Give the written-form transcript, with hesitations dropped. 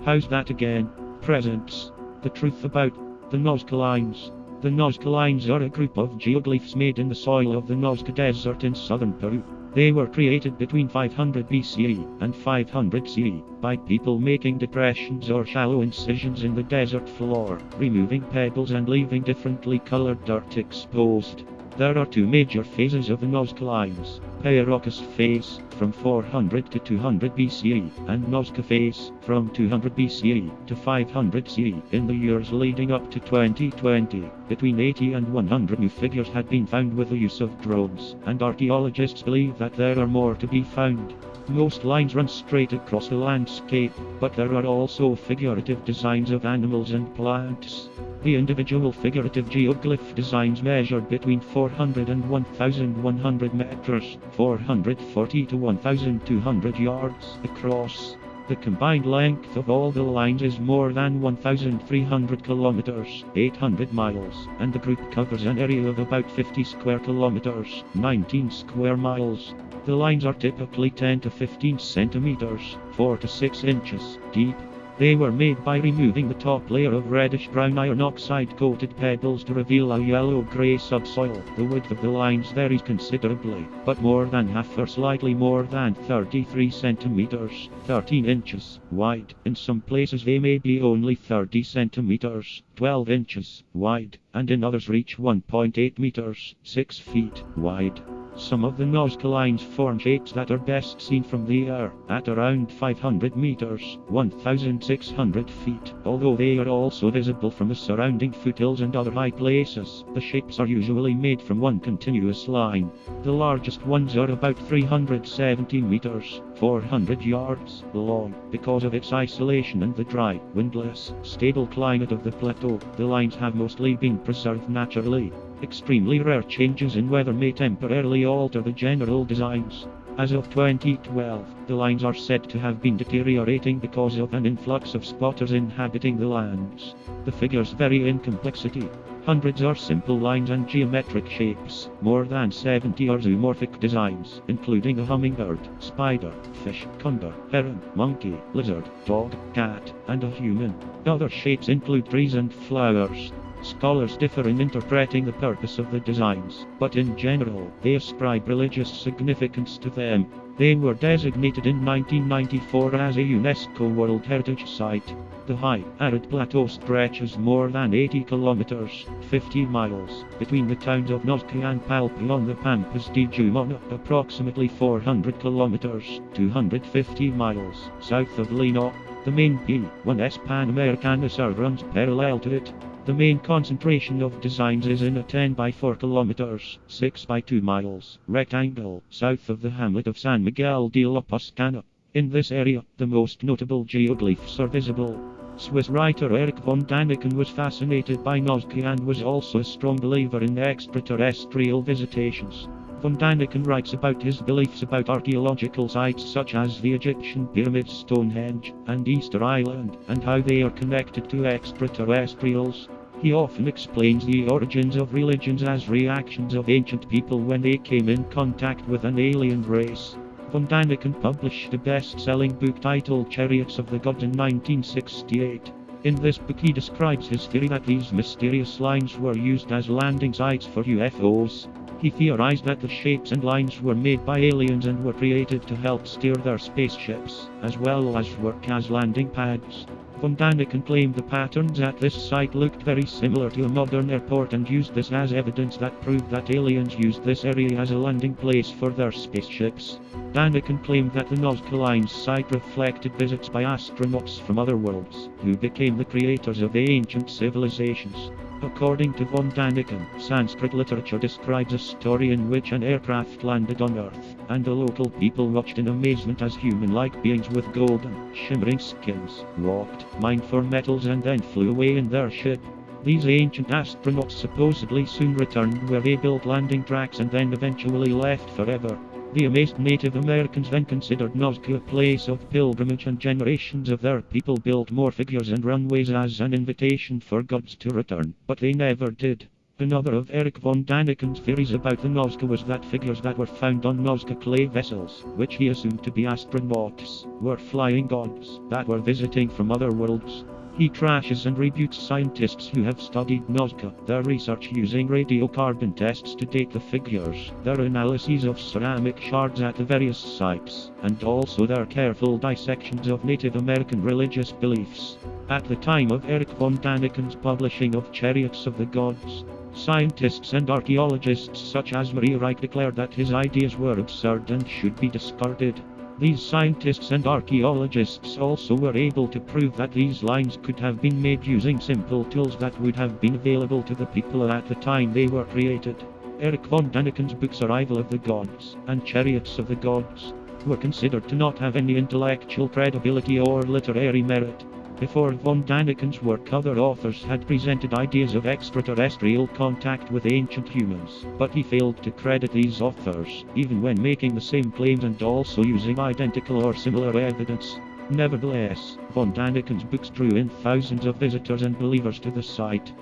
How's that again? Presents. The truth about the Nazca Lines. The Nazca Lines are a group of geoglyphs made in the soil of the Nazca Desert in southern Peru. They were created between 500 B.C.E. and 500 CE by people making depressions or shallow incisions in the desert floor, removing pebbles and leaving differently colored dirt exposed. There are two major phases of the Nazca Lines: Paracas phase, from 400 to 200 BCE, and Nazca phase, from 200 BCE to 500 CE. In the years leading up to 2020, between 80 and 100 new figures had been found with the use of drones, and archaeologists believe that there are more to be found. Most lines run straight across the landscape, but there are also figurative designs of animals and plants. The individual figurative geoglyph designs measured between 400 and 1,100 meters, 440 to 1,200 yards across. The combined length of all the lines is more than 1,300 kilometers, 800 miles, and the group covers an area of about 50 square kilometers, 19 square miles. The lines are typically 10 to 15 centimeters, 4 to 6 inches deep. They were made by removing the top layer of reddish-brown iron oxide-coated pebbles to reveal a yellow-grey subsoil. The width of the lines varies considerably, but more than half or slightly more than 33 centimeters, 13 inches, wide. In some places they may be only 30 centimeters, 12 inches, wide, and in others reach 1.8 meters, 6 feet, wide. Some of the Nazca Lines form shapes that are best seen from the air, at around 500 meters, 1,600 feet, although they are also visible from the surrounding foothills and other high places. The shapes are usually made from one continuous line. The largest ones are about 370 meters, 400 yards, long. Because of its isolation and the dry, windless, stable climate of the plateau, the lines have mostly been preserved naturally. Extremely rare changes in weather may temporarily alter the general designs. As of 2012, the lines are said to have been deteriorating because of an influx of spotters inhabiting the lands. The figures vary in complexity. Hundreds are simple lines and geometric shapes. More than 70 are zoomorphic designs, including a hummingbird, spider, fish, condor, heron, monkey, lizard, dog, cat, and a human. Other shapes include trees and flowers. Scholars differ in interpreting the purpose of the designs, but in general, they ascribe religious significance to them. They were designated in 1994 as a UNESCO World Heritage Site. The high, arid plateau stretches more than 80 kilometers, 50 miles, between the towns of Nazca and Palpi on the Pampas de Jumona, approximately 400 kilometers, 250 miles, south of Líneas. The main P1S Panamericana Nazca runs parallel to it. The main concentration of designs is in a 10 by 4 kilometers, 6 by 2 miles, rectangle, south of the hamlet of San Miguel de la Pascana. In this area, the most notable geoglyphs are visible. Swiss writer Erich von Däniken was fascinated by Nazca and was also a strong believer in extraterrestrial visitations. Von Däniken writes about his beliefs about archaeological sites such as the Egyptian pyramids, Stonehenge, and Easter Island, and how they are connected to extraterrestrials. He often explains the origins of religions as reactions of ancient people when they came in contact with an alien race. Von Däniken published a best-selling book titled Chariots of the Gods in 1968. In this book he describes his theory that these mysterious lines were used as landing sites for UFOs. He theorized that the shapes and lines were made by aliens and were created to help steer their spaceships, as well as work as landing pads. Von Däniken claimed the patterns at this site looked very similar to a modern airport and used this as evidence that proved that aliens used this area as a landing place for their spaceships. Däniken claimed that the Nazca Lines site reflected visits by astronauts from other worlds, who became the creators of ancient civilizations. According to von Däniken, Sanskrit literature describes a story in which an aircraft landed on Earth, and the local people watched in amazement as human-like beings with golden, shimmering skins walked, mined for metals and then flew away in their ship. These ancient astronauts supposedly soon returned where they built landing tracks and then eventually left forever. The amazed Native Americans then considered Nazca a place of pilgrimage, and generations of their people built more figures and runways as an invitation for gods to return, but they never did. Another of Eric von Daniken's theories about the Nazca was that figures that were found on Nazca clay vessels, which he assumed to be astronauts, were flying gods that were visiting from other worlds. He trashes and rebukes scientists who have studied Nazca, their research using radiocarbon tests to date the figures, their analyses of ceramic shards at the various sites, and also their careful dissections of Native American religious beliefs. At the time of Eric von Daniken's publishing of Chariots of the Gods, scientists and archaeologists such as Maria Reich declared that his ideas were absurd and should be discarded. These scientists and archaeologists also were able to prove that these lines could have been made using simple tools that would have been available to the people at the time they were created. Eric von Daniken's books Arrival of the Gods and Chariots of the Gods were considered to not have any intellectual credibility or literary merit. Before von Daniken's work, other authors had presented ideas of extraterrestrial contact with ancient humans, but he failed to credit these authors, even when making the same claims and also using identical or similar evidence. Nevertheless, von Daniken's books drew in thousands of visitors and believers to the site.